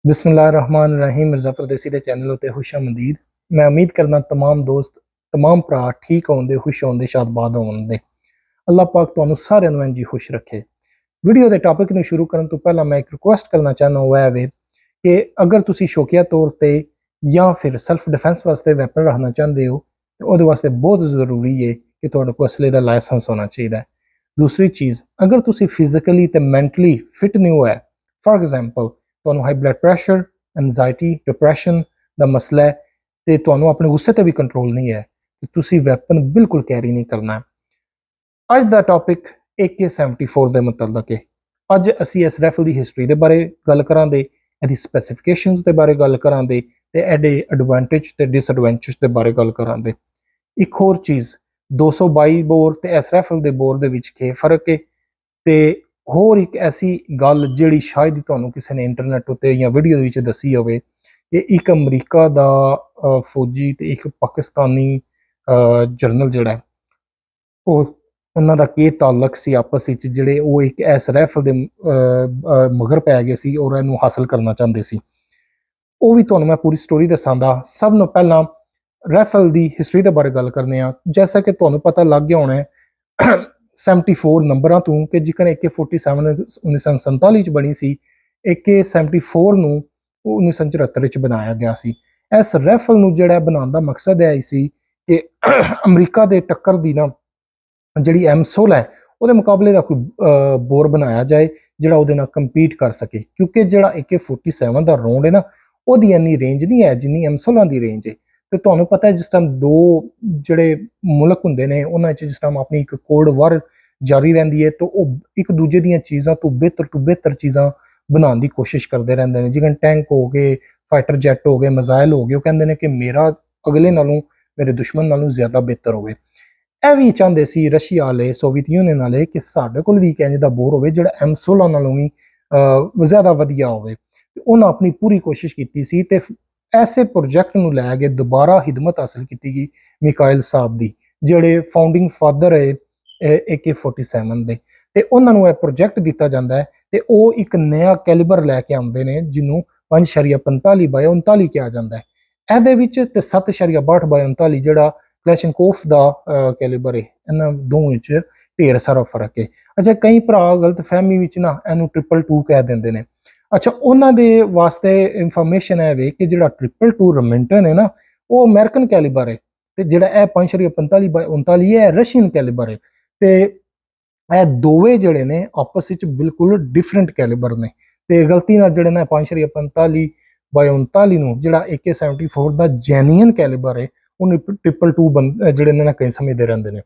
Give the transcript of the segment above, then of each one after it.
बिस्मिल्लाहिर्रहमानिर्रहीम। मिर्ज़ा परदेसी के चैनल उत्ते खुशामदीद। मैं उम्मीद करना तमाम दोस्त तमाम भरा ठीक होंदे खुश होंदे शादबाद होंदे। अल्लाह पाक तुहानू सारिਆਂ ਨੂੰ ਇੰਜ ਹੀ खुश रखे। वीडियो के टॉपिक ਨੂੰ शुरू करन तो पहला मैं एक रिक्वेस्ट करना चाहना वह है कि अगर तुसी शौकिया तौर पर या फिर सैल्फ डिफेंस वास्ते वैपन रखना चाहते हो तो वो वास्ते बहुत ज़रूरी है कि तुहाडे कोल असले का लाइसेंस होना चाहिए। दूसरी चीज़, अगर तुसी फिजिकली तो मैंटली फिट नहीं हुआ, फॉर एग्जाम्पल ਤੁਹਾਨੂੰ high blood pressure, anxiety, depression ਦਾ ਮਸਲਾ ਹੈ ਤੇ ਤੁਹਾਨੂੰ ਆਪਣੇ ਗੁੱਸੇ ਤੇ ਵੀ ਕੰਟਰੋਲ ਨਹੀਂ ਹੈ ਤੇ ਤੁਸੀਂ ਵੈਪਨ ਬਿਲਕੁਲ ਕੈਰੀ ਨਹੀਂ ਕਰਨਾ। ਅੱਜ ਦਾ ਟੌਪਿਕ AK-74 ਦੇ ਮੁਤਲਕ ਹੈ। ਅੱਜ ਅਸੀਂ ਇਸ ਰਾਈਫਲ ਦੀ ਹਿਸਟਰੀ ਦੇ ਬਾਰੇ ਗੱਲ ਕਰਾਂਗੇ, ਇਹਦੀ ਸਪੈਸੀਫਿਕੇਸ਼ਨਸ ਦੇ ਬਾਰੇ ਗੱਲ ਕਰਾਂਗੇ ਤੇ ਇਹਦੇ ਐਡਵਾਂਟੇਜ ਤੇ ਡਿਸਐਡਵਾਂਟੇਜ ਦੇ ਬਾਰੇ ਗੱਲ ਕਰਾਂਗੇ। ਇੱਕ ਹੋਰ ਚੀਜ਼, 222 ਬੋਰ ਤੇ ਇਸ ਰਾਈਫਲ ਦੇ ਬੋਰ ਦੇ ਵਿੱਚ ਕੀ ਫਰਕ ਹੈ ਤੇ होर एक ऐसी गल जिहड़ी शायद तुहानू किसी ने इंटरनेट उत्ते या वीडियो विच दसी होवे कि एक अमरीका दा फौजी ते एक पाकिस्तानी जरनल जिहड़ा है उन्हां दा की ताल्लुक सी आपस विच, जिहड़े वो एक इस राइफल दे मगर पै गए सी और इहनू हासिल करना चाहते सी। वो भी तुहानू मैं पूरी स्टोरी दसांगा। सब नू पहला राइफल दी हिस्टरी दे बारे गल करने आ। जैसा कि तुहानू पता लग गया होना है 74 नंबरां तो कि जिकन AK-47 1947 च बनी सी, AK-74 नू 1974 च बनाया गया सी। इस राइफल नू जिहड़ा बनाने दा मकसद है सी कि अमरीका दे टक्कर दी ना जिहड़ी M16 है ਉਹਦੇ मुकाबले का कोई बोर बनाया जाए ਜਿਹੜਾ ਉਹਦੇ ਨਾਲ ਕੰਪੀਟ ਕਰ ਸਕੇ, ਕਿਉਂਕਿ ਜਿਹੜਾ AK-47 ਦਾ ਰੌਂਡ ਹੈ ਨਾ ਉਹਦੀ ਇੰਨੀ ਰੇਂਜ ਨਹੀਂ ਹੈ ਜਿੰਨੀ M16 ਦੀ ਰੇਂਜ ਹੈ। ਤੇ ਤੁਹਾਨੂੰ ਪਤਾ ਹੈ ਜਿਸ ਟਾਈਮ ਦੋ ਜਿਹੜੇ ਮੁਲਕ ਹੁੰਦੇ ਨੇ ਉਹਨਾਂ 'ਚ ਜਿਸ ਟਾਈਮ ਆਪਣੀ ਇੱਕ ਕੋਲਡ ਵਾਰ ਜਾਰੀ ਰਹਿੰਦੀ ਹੈ ਤਾਂ ਉਹ ਇੱਕ ਦੂਜੇ ਦੀਆਂ ਚੀਜ਼ਾਂ ਤੋਂ ਬਿਹਤਰ ਚੀਜ਼ਾਂ ਬਣਾਉਣ ਦੀ ਕੋਸ਼ਿਸ਼ ਕਰਦੇ ਰਹਿੰਦੇ ਨੇ। ਜਿਵੇਂ ਟੈਂਕ ਹੋ ਗਏ, ਫਾਈਟਰ ਜੈਟ ਹੋ ਗਏ, ਮਿਜ਼ਾਈਲ ਹੋ ਗਏ, ਉਹ ਕਹਿੰਦੇ ਨੇ ਕਿ ਮੇਰਾ ਅਗਲੇ ਨਾਲੋਂ ਮੇਰੇ ਦੁਸ਼ਮਣ ਨਾਲੋਂ ਜ਼ਿਆਦਾ ਬਿਹਤਰ ਹੋਵੇ। ਇਹ ਵੀ ਚਾਹੁੰਦੇ ਸੀ ਰਸ਼ੀਆ ਵਾਲੇ, ਸੋਵੀਅਤ ਯੂਨੀਅਨ ਵਾਲੇ ਕਿ ਸਾਡੇ ਕੋਲ ਵੀ ਇੱਕ ਇੰਜ ਦਾ ਬੋਰ ਹੋਵੇ ਜਿਹੜਾ M16 ਨਾਲੋਂ ਵੀ ਜ਼ਿਆਦਾ ਵਧੀਆ ਹੋਵੇ। ਉਹਨਾਂ ਆਪਣੀ ਪੂਰੀ ਕੋਸ਼ਿਸ਼ ਕੀਤੀ ਸੀ ਤੇ ऐसे प्रोजेक्ट नूं लैके दोबारा हिदमत हासिल की गई मिकाइल साहब दी, जिहड़े फाउंडिंग फादर है AK-47 दे। ते उन्हां नूं इह प्रोजेक्ट दिता जांदा है ते ओह एक नया कैलीबर लैके आउंदे ने जिन्हों 5.45x39 कहा जाता है। इहदे विच ते 7.62x39 जिहड़ा क्लैशनकोफ दा कैलीबर है, इन्हां दोवां विच ढेर सारा फर्क है। अच्छा, कई भरा गलत फहमी विच ना इहनूं 222 कह दिंदे ने। अच्छा, उन्होंने वास्ते इंफॉर्मेशन है वे कि जो 222 रेमिंगटन है ना वो अमेरिकन कैलीबर है ते जिहड़ा 5.45x39 है रशियन कैलीबर है। ते ਇਹ ਦੋਵੇਂ ਜਿਹੜੇ ਨੇ ਆਪਸ ਵਿੱਚ ਬਿਲਕੁਲ ਡਿਫਰੈਂਟ ਕੈਲੀਬਰ ਨੇ ਤੇ ਗਲਤੀ ਨਾਲ ਜਿਹੜੇ ਨੇ 5.45x39 ਨੂੰ ਜਿਹੜਾ AK-74 ਦਾ ਜੈਨੂਇਨ ਕੈਲੀਬਰ ਹੈ ਉਹਨੂੰ 222 ਜਿਹੜੇ ਨੇ ਕਈ ਸਮਝਦੇ ਰਹਿੰਦੇ ਨੇ।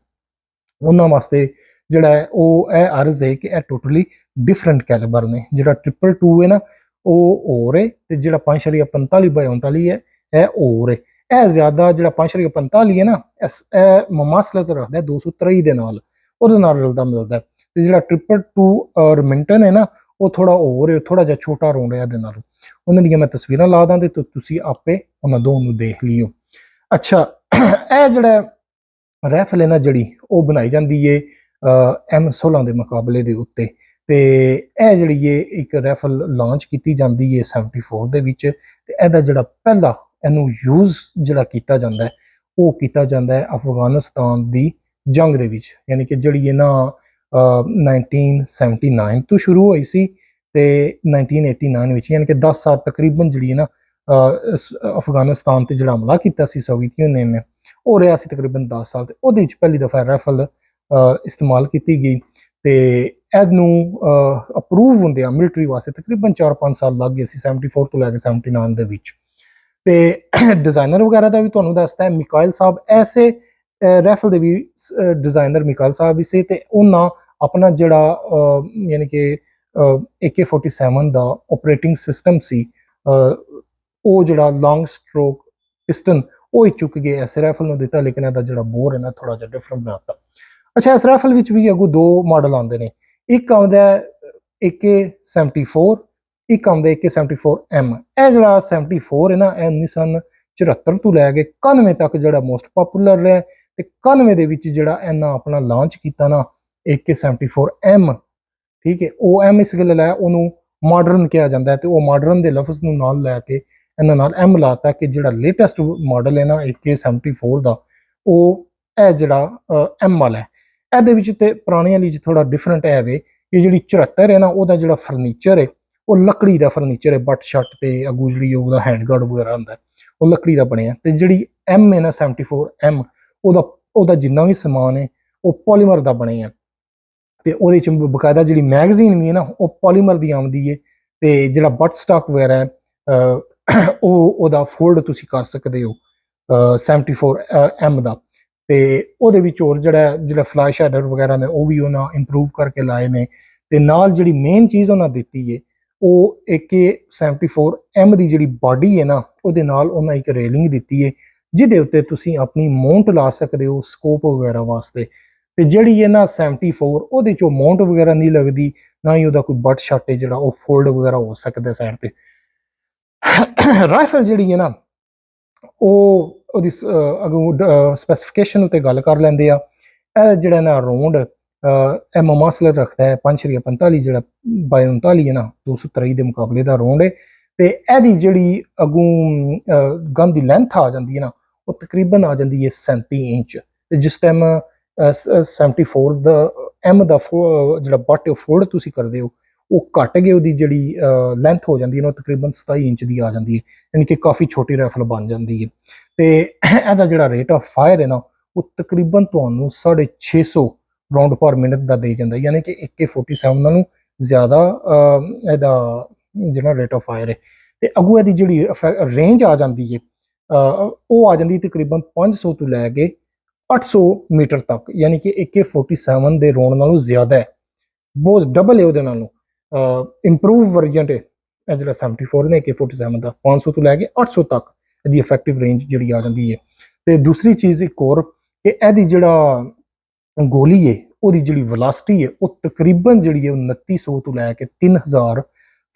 ਉਹਨਾਂ ਵਾਸਤੇ ਜਿਹੜਾ ਹੈ ਉਹ ਇਹ ਅਰਜ਼ ਹੈ ਕਿ ਇਹ ਟੋਟਲੀ डिफरेंट कैलीबर ने। जो 222 है ना वो और है ते जो 5.45x39 है यह और है। यह ज्यादा जो 5.45 है ना ममासलत रखता है 223 के नाल रलता मिलता है। तो जो 222 रेमिंगटन है ना वो थोड़ा और है, थोड़ा जिहा छोटा रोंड है। उन्होंने दी मैं तस्वीर ला दा तो तुसी आपे उन्होंने दोनों देख लियो। अच्छा, यह जो राइफल है ना जी वो बनाई जाती है M16 के मुकाबले के उत्ते ਤੇ ਇਹ ਜਿਹੜੀ ਇੱਕ ਰਾਈਫਲ ਲਾਂਚ ਕੀਤੀ ਜਾਂਦੀ ਹੈ 74 ਦੇ ਵਿੱਚ ਤੇ ਇਹਦਾ ਜਿਹੜਾ ਪਹਿਲਾ ਇਹਨੂੰ ਯੂਜ਼ ਜਿਹੜਾ ਕੀਤਾ ਜਾਂਦਾ ਹੈ ਉਹ ਕੀਤਾ ਜਾਂਦਾ ਹੈ ਅਫਗਾਨਿਸਤਾਨ ਦੀ ਜੰਗ ਦੇ ਵਿੱਚ, ਯਾਨੀ ਕਿ ਜਿਹੜੀ ਇਹ ਨਾ 1979 ਤੋਂ ਸ਼ੁਰੂ ਹੋਈ ਸੀ ਤੇ 1989 ਵਿੱਚ, ਯਾਨੀ ਕਿ 10 ਸਾਲ ਤਕਰੀਬਨ ਜਿਹੜੀ ਹੈ ਨਾ ਅਫਗਾਨਿਸਤਾਨ ਤੇ ਜਿਹੜਾ ਹਮਲਾ ਕੀਤਾ ਸੀ ਸੋਵੀਅਤ ਯੂਨੀਅਨ ਨੇ ਉਹ ਰਿਹਾ ਸੀ ਤਕਰੀਬਨ 10 ਸਾਲ ਤੇ ਉਹਦੇ ਵਿੱਚ ਪਹਿਲੀ ਦਫਾ ਰਾਈਫਲ ਇਸਤੇਮਾਲ ਕੀਤੀ ਗਈ ਤੇ ਇਹਨੂੰ ਅਪਰੂਵ ਹੁੰਦੇ ਆ ਮਿਲਟਰੀ ਵਾਸਤੇ ਤਕਰੀਬਨ 4-5 ਸਾਲ ਲੱਗ ਗਏ ਸੀ 74 ਤੋਂ ਲੈ ਕੇ 79 ਦੇ ਵਿੱਚ। ਤੇ ਡਿਜ਼ਾਈਨਰ ਵਗੈਰਾ ਦਾ ਵੀ ਤੁਹਾਨੂੰ ਦੱਸਦਾ ਹੈ ਮਿਕਾਇਲ ਸਾਹਿਬ, ਐਸੇ ਰਾਈਫਲ ਦੇ ਵੀ ਡਿਜ਼ਾਈਨਰ ਮਿਕਾਇਲ ਸਾਹਿਬ ਵੀ ਸੀ ਤੇ ਉਹਨਾਂ ਆਪਣਾ ਜਿਹੜਾ ਯਾਨੀ ਕਿ AK-47 ਦਾ ਆਪਰੇਟਿੰਗ ਸਿਸਟਮ ਸੀ ਉਹ ਜਿਹੜਾ ਲੌਂਗ ਸਟ੍ਰੋਕ ਪਿਸਟਨ ਉਹ ਹੀ ਚੁੱਕ ਗਏ ਐਸੇ ਰਾਈਫਲ ਨੂੰ ਦਿੱਤਾ, ਲੇਕਿਨ ਇਹਦਾ ਜਿਹੜਾ ਬੋਰ ਹੈ ਨਾ ਥੋੜਾ ਜਿਹਾ ਡਿਫਰੈਂਟ ਬਣਾਤਾ। ਅੱਛਾ, ਇਸ ਰਾਈਫਲ ਵਿੱਚ ਵੀ ਅੱਗੋਂ ਦੋ ਮਾਡਲ ਆਉਂਦੇ ਨੇ, ਇੱਕ ਆਉਂਦਾ AK-74, ਇੱਕ ਆਉਂਦਾ AK-74M। ਇਹ ਜਿਹੜਾ 74 ਹੈ ਨਾ ਇਹ 1974 ਤੋਂ ਲੈ ਕੇ 91 ਤੱਕ ਜਿਹੜਾ ਮੋਸਟ ਪਪੂਲਰ ਰਿਹਾ ਤੇ 91 ਦੇ ਵਿੱਚ ਜਿਹੜਾ ਇਹਨਾਂ ਆਪਣਾ ਲਾਂਚ ਕੀਤਾ ਨਾ AK-74M, ਠੀਕ ਹੈ, ਉਹ M ਇਸ ਗੱਲ ਲਾਇਆ ਉਹਨੂੰ ਮਾਡਰਨ ਕਿਹਾ ਜਾਂਦਾ ਹੈ, ਤੇ ਉਹ ਮਾਡਰਨ ਦੇ ਲਫ਼ਜ਼ ਨੂੰ ਨਾਲ ਲੈ ਕੇ ਇਹਨਾਂ ਨਾਲ ਐਮ ਲਾਤਾ ਕਿ ਜਿਹੜਾ ਲੇਟੈਸਟ ਮਾਡਲ ਹੈ ਨਾ AK74 ਦਾ, ਉਹ ਇਹ ਜਿਹੜਾ ਐਮ ਵਾਲਾ ਹੈ। ਇਹਦੇ ਵਿੱਚ ਤੇ ਪੁਰਾਣੇ ਵਾਲੀ 'ਚ ਥੋੜਾ ਡਿਫਰੈਂਟ ਹੈ ਵੇ ਕਿ ਜਿਹੜੀ 74 ਹੈ ਨਾ ਉਹਦਾ ਜਿਹੜਾ ਫਰਨੀਚਰ ਹੈ ਉਹ ਲੱਕੜੀ ਦਾ ਫਰਨੀਚਰ ਹੈ, ਬੱਟ ਸ਼ੱਟ ਤੇ ਅਗੂ ਜਿਹੜੀ ਉਹਦਾ ਹੈਂਡ ਗਾਰਡ ਵਗੈਰਾ ਹੁੰਦਾ ਉਹ ਲੱਕੜੀ ਦਾ ਬਣਿਆ, ਤੇ ਜਿਹੜੀ ਐਮ ਹੈ ਨਾ 74M ਉਹਦਾ ਜਿੰਨਾ ਵੀ ਸਮਾਨ ਹੈ ਉਹ ਪੋਲੀਮਰ ਦਾ ਬਣਿਆ, ਤੇ ਉਹਦੇ ਚ ਬਕਾਇਦਾ ਜਿਹੜੀ ਮੈਗਜ਼ੀਨ ਵੀ ਹੈ ਨਾ ਉਹ ਪੋਲੀਮਰ ਦੀ ਆਉਂਦੀ ਹੈ, ਤੇ ਜਿਹੜਾ ਬੱਟ ਸਟਾਕ ਵਗੈਰਾ ਹੈ ਉਹਦਾ ਫੋਲਡ ਤੁਸੀਂ ਕਰ ਸਕਦੇ ਹੋ 74M ਦਾ, ਤੇ ਉਹਦੇ ਵਿੱਚ ਹੋਰ ਜਿਹੜਾ ਫਲੈਸ਼ ਹੈਡਰ ਵਗੈਰਾ ਨੇ ਉਹ ਵੀ ਉਹਨਾਂ ਇੰਪਰੂਵ ਕਰਕੇ ਲਾਏ ਨੇ, ਤੇ ਨਾਲ ਜਿਹੜੀ ਮੇਨ ਚੀਜ਼ ਉਹਨਾਂ ਦਿੱਤੀ ਹੈ ਉਹ AK74M ਦੀ ਜਿਹੜੀ ਬਾਡੀ ਹੈ ਨਾ ਉਹਦੇ ਨਾਲ ਉਹਨਾਂ ਇੱਕ ਰੇਲਿੰਗ ਦਿੱਤੀ ਹੈ ਜਿਹਦੇ ਉੱਤੇ ਤੁਸੀਂ ਆਪਣੀ ਮਾਊਂਟ ਲਾ ਸਕਦੇ ਹੋ ਸਕੋਪ ਵਗੈਰਾ ਵਾਸਤੇ, ਤੇ ਜਿਹੜੀ ਹੈ ਨਾ 74 ਉਹਦੇ ਚੋਂ ਮਾਊਂਟ ਵਗੈਰਾ ਨਹੀਂ ਲੱਗਦੀ, ਨਾ ਹੀ ਉਹਦਾ ਕੋਈ ਬੱਟ ਸ਼ੱਟ ਹੈ ਜਿਹੜਾ ਉਹ ਫੋਲਡ ਵਗੈਰਾ ਹੋ ਸਕਦਾ ਸਾਈਡ ਤੇ। ਰਾਈਫਲ ਜਿਹੜੀ ਹੈ ਨਾ ਉਹ ਉਹਦੀ ਅਗੋਂ ਸਪੈਸੀਫਿਕੇਸ਼ਨ ਉੱਤੇ ਗੱਲ ਕਰ ਲੈਂਦੇ ਆ। ਇਹ ਜਿਹੜਾ ਨਾ ਰੌਂਡ ਇਹ ਮਮਾਸਲਰ ਰੱਖਦਾ ਹੈ 5.45 ਜਿਹੜਾ 39 ਹੈ ਨਾ 223 ਦੇ ਮੁਕਾਬਲੇ ਦਾ ਰੌਂਡ ਹੈ, ਤੇ ਇਹਦੀ ਜਿਹੜੀ ਅਗੋਂ ਗਨ ਦੀ ਲੈਂਥ ਆ ਜਾਂਦੀ ਹੈ ਨਾ ਉਹ ਤਕਰੀਬਨ ਆ ਜਾਂਦੀ ਹੈ 37 ਇੰਚ, ਤੇ ਜਿਸ ਟਾਈਮ 74 ਦਾ M ਦਾ ਜਿਹੜਾ ਬੱਟ ਫੋਲਡ ਤੁਸੀਂ ਕਰਦੇ ਹੋ ਉਹ ਘਟ ਗਏ, ਉਹਦੀ ਜਿਹੜੀ ਲੈਂਥ ਹੋ ਜਾਂਦੀ ਹੈ ਨਾ ਉਹ ਤਕਰੀਬਨ 27 ਇੰਚ ਦੀ ਆ ਜਾਂਦੀ ਹੈ, ਯਾਨੀ ਕਿ ਕਾਫੀ ਛੋਟੀ ਰਾਈਫਲ ਬਣ ਜਾਂਦੀ ਹੈ, ਤੇ ਇਹਦਾ ਜਿਹੜਾ ਰੇਟ ਆਫ ਫਾਇਰ ਹੈ ਨਾ ਉਹ ਤਕਰੀਬਨ ਤੁਹਾਨੂੰ 650 ਰਾਉਂਡ ਪਰ ਮਿੰਟ ਦਾ ਦੇ ਜਾਂਦਾ, ਯਾਨੀ ਕਿ AK47 ਨਾਲੋਂ ਜ਼ਿਆਦਾ ਇਹਦਾ ਜਿਹੜਾ ਰੇਟ ਆਫ ਫਾਇਰ ਹੈ, ਤੇ ਅੱਗੋਂ ਇਹਦੀ ਜਿਹੜੀ ਰੇਂਜ ਆ ਜਾਂਦੀ ਹੈ ਉਹ ਆ ਜਾਂਦੀ ਤਕਰੀਬਨ 500 ਤੋਂ ਲੈ ਕੇ 800 ਮੀਟਰ ਤੱਕ, ਯਾਨੀ ਕਿ AK47 ਦੇ ਰੌਂਡ ਨਾਲੋਂ ਜ਼ਿਆਦਾ ਹੈ, ਬਹੁਤ ਡਬਲ ਹੈ ਉਹਦੇ ਨਾਲੋਂ ਇੰਪਰੂਵ ਵਰਜਨ ਹੈ ਇਹ ਜਿਹੜਾ 74 ਨੇ AK47 ਦਾ, 500 ਤੋਂ ਲੈ ਕੇ 800 ਤੱਕ ਇਹਦੀ ਇਫੈਕਟਿਵ ਰੇਂਜ ਜਿਹੜੀ ਆ ਜਾਂਦੀ ਹੈ। ਤੇ ਦੂਸਰੀ ਚੀਜ਼ ਇੱਕ ਹੋਰ ਕਿ ਇਹਦੀ ਜਿਹੜਾ ਗੋਲੀ ਹੈ ਉਹਦੀ ਜਿਹੜੀ ਵੈਲੋਸਿਟੀ ਹੈ ਉਹ ਤਕਰੀਬਨ ਜਿਹੜੀ ਹੈ 2900 ਤੋਂ ਲੈ ਕੇ 3000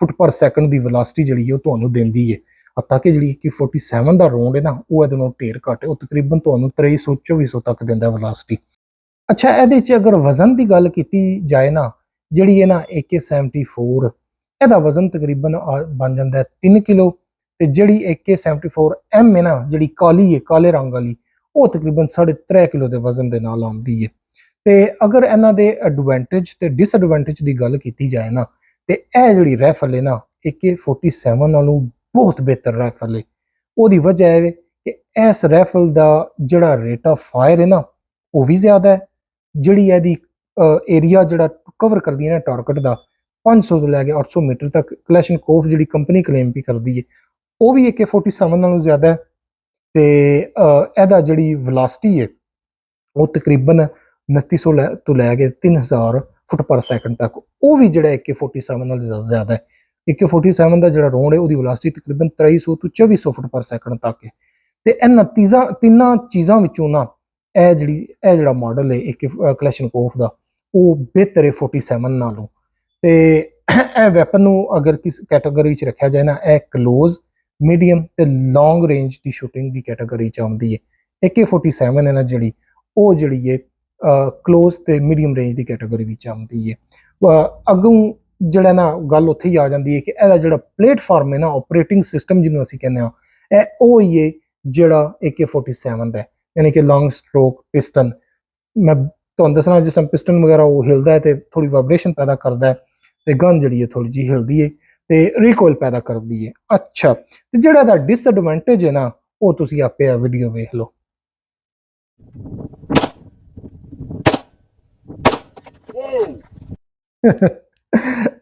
ਫੁੱਟ ਪਰ ਸੈਕਿੰਡ ਦੀ ਵੈਲੋਸਿਟੀ ਜਿਹੜੀ ਹੈ ਉਹ ਤੁਹਾਨੂੰ ਦਿੰਦੀ ਹੈ, ਹੱਤਾ ਕਿ ਜਿਹੜੀ AK47 ਦਾ ਰੌਂਡ ਹੈ ਨਾ ਉਹ ਇਹਦੇ ਨਾਲੋਂ ਢੇਰ ਘੱਟ ਹੈ, ਉਹ ਤਕਰੀਬਨ ਤੁਹਾਨੂੰ 2300-2400 ਤੱਕ ਦਿੰਦਾ ਵੈਲੋਸਿਟੀ। ਅੱਛਾ, ਇਹਦੇ 'ਚ ਅਗਰ ਵਜ਼ਨ ਦੀ ਗੱਲ ਕੀਤੀ ਜਾਏ ਨਾ, ਜਿਹੜੀ ਹੈ ਨਾ AK74 ਇਹਦਾ ਵਜ਼ਨ ਤਕਰੀਬਨ ਬਣ ਜਾਂਦਾ 3 ਕਿਲੋ, ਤੇ ਜਿਹੜੀ AK74M ਹੈ ਨਾ ਜਿਹੜੀ ਕਾਲੀ ਹੈ ਕਾਲੇ ਰੰਗ ਵਾਲੀ ਉਹ ਤਕਰੀਬਨ 3.5 ਕਿਲੋ ਦੇ ਵਜ਼ਨ ਦੇ ਨਾਲ ਆਉਂਦੀ ਹੈ। ਤੇ ਅਗਰ ਇਹਨਾਂ ਦੇ ਐਡਵਾਂਟੇਜ ਤੇ ਡਿਸਐਡਵਾਂਟੇਜ ਦੀ ਗੱਲ ਕੀਤੀ ਜਾਏ ਨਾ, ਤੇ ਇਹ ਜਿਹੜੀ ਰਾਈਫਲ ਹੈ ਨਾ AK47 ਨਾਲੋਂ ਬਹੁਤ ਬਿਹਤਰ ਰਾਈਫਲ ਹੈ। ਉਹਦੀ ਵਜ੍ਹਾ ਹੈ ਕਿ ਇਸ ਰਾਈਫਲ ਦਾ ਜਿਹੜਾ ਰੇਟ ਆਫ ਫਾਇਰ ਹੈ ਨਾ ਉਹ ਵੀ ਜ਼ਿਆਦਾ ਹੈ, ਜਿਹੜੀ ਇਹਦੀ ਏਰੀਆ ਜਿਹੜਾ ਕਵਰ ਕਰਦੀ ਹੈ ਨਾ ਟਾਰਗੇਟ ਦਾ 500 ਤੋਂ ਲੈ ਕੇ 800 ਮੀਟਰ ਤੱਕ ਕਲੈਸ਼ਨਕੋਫ ਜਿਹੜੀ ਕੰਪਨੀ ਕਲੇਮ ਵੀ ਕਰਦੀ ਹੈ ਉਹ ਵੀ AK47 ਨਾਲੋਂ ਜ਼ਿਆਦਾ ਹੈ, ਤੇ ਇਹਦਾ ਜਿਹੜੀ ਵੈਲੋਸਿਟੀ ਹੈ ਉਹ ਤਕਰੀਬਨ 2900 ਤੋਂ ਲੈ ਕੇ 3000 ਫੁੱਟ ਪਰ ਸੈਕਿੰਡ ਤੱਕ, ਉਹ ਵੀ ਜਿਹੜਾ AK47 ਨਾਲ ਜ਼ਿਆਦਾ ਹੈ। AK47 ਦਾ ਜਿਹੜਾ ਰੌਂਡ ਹੈ ਉਹਦੀ ਵੈਲੋਸਿਟੀ ਤਕਰੀਬਨ 2300 ਤੋਂ 2400 ਫੁੱਟ ਪਰ ਸੈਕਿੰਡ ਤੱਕ ਹੈ, ਤੇ ਇਹਨਾਂ ਤਿੰਨਾਂ ਚੀਜ਼ਾਂ ਵਿੱਚੋਂ ਨਾ ਇਹ ਜਿਹੜਾ ਮਾਡਲ ਹੈ ਕਲੈਸ਼ਨਕੋਫ ਦਾ ਉਹ ਬਿਹਤਰ ਹੈ 47 ਨਾਲੋਂ। ਤੇ ਇਹ ਵੈਪਨ ਨੂੰ ਅਗਰ ਕਿਸ ਕੈਟਾਗਰੀ ਵਿੱਚ ਰੱਖਿਆ ਜਾਏ ਨਾ ਇਹ ਕਲੋਜ਼, ਮੀਡੀਅਮ ਤੇ ਲੌਂਗ ਰੇਂਜ ਦੀ ਸ਼ੂਟਿੰਗ ਦੀ ਕੈਟਾਗਰੀ ਚ ਆਉਂਦੀ ਹੈ। AK47 ਹੈ ਨਾ ਜਿਹੜੀ ਹੈ ਕਲੋਜ਼ ਤੇ ਮੀਡੀਅਮ ਰੇਂਜ ਦੀ ਕੈਟਾਗਰੀ ਵਿੱਚ ਆਉਂਦੀ ਹੈ। ਅੱਗੋਂ ਜਿਹੜਾ ਨਾ ਗੱਲ ਉੱਥੇ ਹੀ ਆ ਜਾਂਦੀ ਹੈ ਕਿ ਇਹਦਾ ਜਿਹੜਾ ਪਲੇਟਫਾਰਮ ਹੈ ਨਾ ਆਪਰੇਟਿੰਗ ਸਿਸਟਮ ਜਿਹਨੂੰ ਅਸੀਂ ਕਹਿੰਦੇ ਹਾਂ ਇਹ ਉਹ ਹੀ ਹੈ ਜਿਹੜਾ AK47 ਦਾ ਹੈ, ਯਾਨੀ ਕਿ ਲੌਂਗ ਸਟ੍ਰੋਕ ਪਿਸਟਨ। ਮੈਂ ਤੁਹਾਨੂੰ ਦੱਸਣਾ ਜਿਸ ਟਾਈਮ ਪਿਸਟਨ ਵਗੈਰਾ ਉਹ ਹਿਲਦਾ ਹੈ ਤੇ ਥੋੜੀ ਵਾਈਬ੍ਰੇਸ਼ਨ ਪੈਦਾ ਕਰਦਾ ਹੈ, ਤੇ ਗਨ ਜਿਹੜੀ ਹੈ ਥੋੜੀ ਜਿਹੀ ਹਿਲਦੀ ਹੈ ਤੇ ਰੀਕੋਇਲ ਪੈਦਾ ਕਰਦੀ ਹੈ। ਅੱਛਾ, ਤੇ ਜਿਹੜਾ ਇਹਦਾ ਡਿਸਐਡਵਾਂਟੇਜ ਹੈ ਨਾ ਉਹ ਤੁਸੀਂ ਆਪੇ ਆ ਵੀਡੀਓ ਵੇਖ ਲਓ।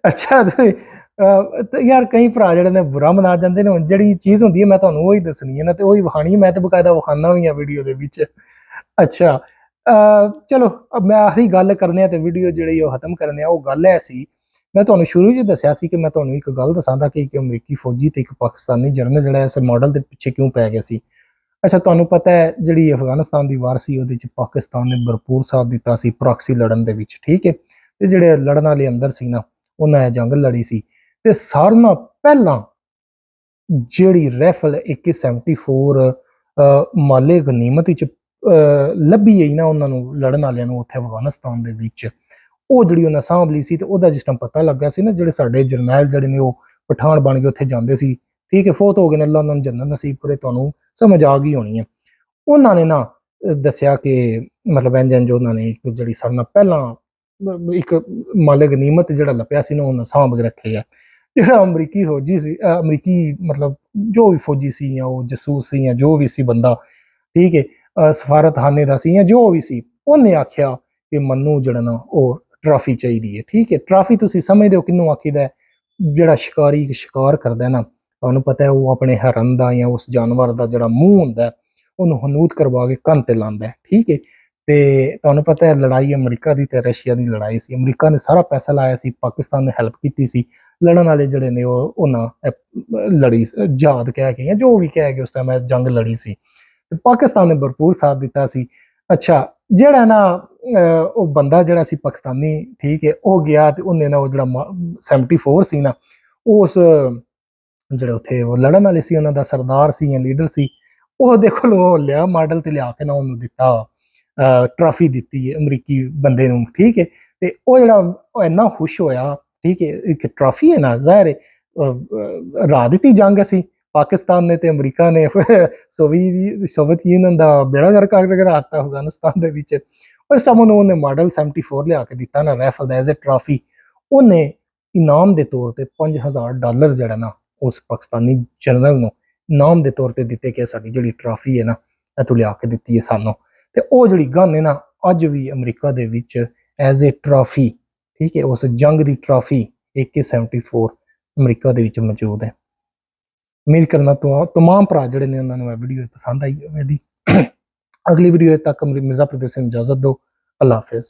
ਅੱਛਾ, ਤੇ ਯਾਰ ਕਈ ਭਰਾ ਜਿਹੜੇ ਨੇ ਬੁਰਾ ਮਨਾ ਜਾਂਦੇ ਨੇ, ਹੁਣ ਜਿਹੜੀ ਚੀਜ਼ ਹੁੰਦੀ ਹੈ ਮੈਂ ਤੁਹਾਨੂੰ ਉਹੀ ਦੱਸਣੀ ਹੈ ਨਾ, ਤੇ ਉਹੀ ਵਿਖਾਣੀ ਹੈ, ਮੈਂ ਤੇ ਬਕਾਇਦਾ ਵਿਖਾਣਾ ਵੀ ਆ ਵੀਡੀਓ ਦੇ ਵਿੱਚ। ਅੱਛਾ, ਚਲੋ ਮੈਂ ਆਹੀ ਗੱਲ ਕਰਨੇ ਆ ਤੇ ਵੀਡੀਓ ਜਿਹੜੀ ਉਹ ਖਤਮ ਕਰਨੇ ਆ। ਉਹ ਗੱਲ ਐ ਸੀ, ਮੈਂ ਤੁਹਾਨੂੰ ਸ਼ੁਰੂ 'ਚ ਦੱਸਿਆ ਸੀ ਕਿ ਮੈਂ ਤੁਹਾਨੂੰ ਇੱਕ ਗੱਲ ਦੱਸਾਂਦਾ ਕਿ ਇੱਕ ਅਮਰੀਕੀ ਫੌਜੀ ਤੇ ਇੱਕ ਪਾਕਿਸਤਾਨੀ ਜਰਨਲ ਜਿਹੜਾ ਇਸ ਮਾਡਲ ਦੇ ਪਿੱਛੇ ਕਿਉਂ ਪੈ ਗਿਆ ਸੀ। ਅੱਛਾ, ਤੁਹਾਨੂੰ ਪਤਾ ਹੈ ਜਿਹੜੀ ਅਫਗਾਨਿਸਤਾਨ ਦੀ ਵਾਰ ਸੀ ਉਹਦੇ 'ਚ ਪਾਕਿਸਤਾਨ ਨੇ ਭਰਪੂਰ ਸਾਥ ਦਿੱਤਾ ਸੀ ਪ੍ਰੋਕਸੀ ਲੜਨ ਦੇ ਵਿੱਚ, ਠੀਕ ਹੈ, ਤੇ ਜਿਹੜੇ ਲੜਨ ਵਾਲੇ ਅੰਦਰ ਸੀ ਨਾ ਉਹਨਾਂ ਇਹ ਜੰਗ ਲੜੀ ਸੀ। ਤੇ ਸਾਰਿਆਂ ਨਾਲੋਂ ਪਹਿਲਾਂ ਜਿਹੜੀ ਰਾਈਫਲ AK74 ਮਾਲੇ ਗਨੀਮਤ ਵਿੱਚ ਲੱਭੀ ਹੈ ਨਾ ਉਹਨਾਂ ਨੂੰ ਲੜਨ ਵਾਲਿਆਂ ਨੂੰ ਉੱਥੇ ਅਫਗਾਨਿਸਤਾਨ ਦੇ ਵਿੱਚ, ਉਹ ਜਿਹੜੀ ਉਹਨਾਂ ਸਾਂਭ ਲਈ ਸੀ। ਤੇ ਉਹਦਾ ਜਿਸ ਟਾਈਮ ਪਤਾ ਲੱਗਾ ਸੀ ਨਾ, ਜਿਹੜੇ ਸਾਡੇ ਜਰਨੈਲ ਜਿਹੜੇ ਨੇ ਉਹ ਪਠਾਨ ਬਣ ਕੇ ਉੱਥੇ ਜਾਂਦੇ ਸੀ, ਠੀਕ ਹੈ, ਫੌਤ ਹੋ ਗਏ ਨੇ, ਅੱਲਾ ਉਹਨਾਂ ਨੂੰ ਜੰਨਤ ਨਸੀਬ ਕਰੇ, ਤੁਹਾਨੂੰ ਸਮਝ ਆ ਗਈ ਹੋਣੀ ਹੈ। ਉਹਨਾਂ ਨੇ ਨਾ ਦੱਸਿਆ ਕਿ ਮਤਲਬ ਇੰਜ ਉਹਨਾਂ ਨੇ ਜਿਹੜੀ ਸਾਡੇ ਨਾਲ ਪਹਿਲਾਂ ਇੱਕ ਮਾਲੇ ਗਨੀਮਤ ਜਿਹੜਾ ਲੱਭਿਆ ਸੀ ਨਾ, ਉਹਨਾਂ ਸਾਂਭ ਕੇ ਰੱਖੇ ਆ। ਜਿਹੜਾ ਅਮਰੀਕੀ ਫੌਜੀ ਸੀ, ਅਮਰੀਕੀ ਮਤਲਬ ਜੋ ਵੀ ਫੌਜੀ ਸੀ, ਜਾਂ ਉਹ ਜਸੂਸ ਸੀ, ਜਾਂ ਜੋ ਵੀ ਸੀ ਬੰਦਾ, ਠੀਕ ਹੈ, ਸਫਾਰਤਖਾਨੇ ਦਾ ਸੀ ਜਾਂ ਜੋ ਵੀ ਸੀ, ਉਹਨੇ ਆਖਿਆ ਕਿ ਮੈਨੂੰ ਜਿਹੜਾ ਨਾ ਉਹ ਟਰਾਫੀ ਚਾਹੀਦੀ ਹੈ। ਠੀਕ ਹੈ, ਟਰਾਫੀ ਤੁਸੀਂ ਸਮਝਦੇ ਹੋ ਕਿਹਨੂੰ ਆਖੀਦਾ? ਜਿਹੜਾ ਸ਼ਿਕਾਰੀ ਸ਼ਿਕਾਰ ਕਰਦਾ ਨਾ, ਤੁਹਾਨੂੰ ਪਤਾ ਹੈ, ਉਹ ਆਪਣੇ ਹਰਨ ਦਾ ਜਾਂ ਉਸ ਜਾਨਵਰ ਦਾ ਜਿਹੜਾ ਮੂੰਹ ਹੁੰਦਾ ਉਹਨੂੰ ਹਨੂਤ ਕਰਵਾ ਕੇ ਕੰਨ ਤੇ ਲਾਉਂਦਾ ਹੈ। ਠੀਕ ਹੈ, ਤੇ ਤੁਹਾਨੂੰ ਪਤਾ ਹੈ ਲੜਾਈ ਅਮਰੀਕਾ ਦੀ ਤੇ ਰਸ਼ੀਆ ਦੀ ਲੜਾਈ ਸੀ। ਅਮਰੀਕਾ ਨੇ ਸਾਰਾ ਪੈਸਾ ਲਾਇਆ ਸੀ, ਪਾਕਿਸਤਾਨ ਨੇ ਹੈਲਪ ਕੀਤੀ ਸੀ। ਲੜਨ ਵਾਲੇ ਜਿਹੜੇ ਨੇ ਉਹ ਉਹਨਾਂ ਲੜੀ ਜਹਾਦ ਕਹਿ ਕੇ ਜਾਂ ਜੋ ਵੀ ਕਹਿ ਕੇ ਉਸ ਟਾਈਮ ਜੰਗ ਲੜੀ ਸੀ, ਤੇ ਪਾਕਿਸਤਾਨ ਨੇ ਭਰਪੂਰ ਸਾਥ ਦਿੱਤਾ ਸੀ। ਅੱਛਾ, ਜਿਹੜਾ ਨਾ ਉਹ ਬੰਦਾ ਜਿਹੜਾ ਸੀ ਪਾਕਿਸਤਾਨੀ, ਠੀਕ ਹੈ, ਉਹ ਗਿਆ ਤੇ ਉਹਨੇ ਨਾ ਉਹ ਜਿਹੜਾ 74 ਸੀ ਨਾ, ਉਸ ਜਿਹੜੇ ਉੱਥੇ ਉਹ ਲੜਨ ਵਾਲੇ ਸੀ ਉਹਨਾਂ ਦਾ ਸਰਦਾਰ ਸੀ ਜਾਂ ਲੀਡਰ ਸੀ, ਉਹਦੇ ਕੋਲ ਉਹ ਲਿਆ ਮਾਡਲ ਤੇ ਲਿਆ ਕੇ ਨਾ ਉਹਨੂੰ ਦਿੱਤਾ, ਟਰਾਫੀ ਦਿੱਤੀ ਹੈ ਅਮਰੀਕੀ ਬੰਦੇ ਨੂੰ। ਠੀਕ ਹੈ, ਤੇ ਉਹ ਜਿਹੜਾ ਉਹ ਇੰਨਾ ਖੁਸ਼ ਹੋਇਆ। ਠੀਕ ਹੈ, ਇੱਕ ਟਰਾਫੀ ਹੈ ਨਾ, ਜ਼ਾਹਿਰ ਹੈ ਹਰਾ ਦਿੱਤੀ ਜੰਗ ਅਸੀਂ ਪਾਕਿਸਤਾਨ ਨੇ ਤੇ ਅਮਰੀਕਾ ਨੇ ਸੋਵੀਅਤ ਯੂਨੀਅਨ ਦਾ ਬੇੜਾ ਗਰਕ ਕਰਕੇ ਰਾਤਾ ਅਫਗਾਨਿਸਤਾਨ ਦੇ ਵਿੱਚ। ਉਸ ਟਾਈਮ ਉਹਨੇ ਮਾਡਲ 74 ਲਿਆ ਕੇ ਦਿੱਤਾ ਨਾ, ਰਾਈਫਲ ਦਾ, ਐਜ਼ ਅ ਟਰਾਫੀ। ਉਹਨੇ ਇਨਾਮ ਦੇ ਤੌਰ ਤੇ $5000 ਜਿਹੜਾ ਨਾ ਉਸ ਪਾਕਿਸਤਾਨੀ ਜਨਰਲ ਨੂੰ ਇਨਾਮ ਦੇ ਤੌਰ ਤੇ ਦਿੱਤੇ ਕਿ ਸਾਡੀ ਜਿਹੜੀ ਟਰਾਫੀ ਹੈ ਨਾ, ਇਹ ਤੂੰ ਲਿਆ ਕੇ ਦਿੱਤੀ ਹੈ ਸਾਨੂੰ। ਤੇ ਉਹ ਜਿਹੜੀ ਗਨ ਹੈ ਨਾ, ਅੱਜ ਵੀ ਅਮਰੀਕਾ ਦੇ ਵਿੱਚ ਐਜ਼ ਅ ਟਰਾਫੀ, ਠੀਕ ਹੈ, ਉਸ ਜੰਗ ਦੀ ਟਰਾਫੀ AK-74 ਅਮਰੀਕਾ ਦੇ ਵਿੱਚ ਮੌਜੂਦ ਹੈ। ਉਮੀਦ ਕਰਨਾ ਤਮਾਮ ਭਰਾ ਜਿਹੜੇ ਨੇ ਉਹਨਾਂ ਨੂੰ ਇਹ ਵੀਡੀਓ ਪਸੰਦ ਆਈ ਹੋਵੇਗੀ। ਅਗਲੀ ਵੀਡੀਓ ਤੱਕ ਮਿਰਜ਼ਾ ਪ੍ਰਦੇਸ਼ ਨੂੰ ਇਜਾਜ਼ਤ ਦਿਓ। ਅੱਲਾ ਹਾਫਿਜ਼।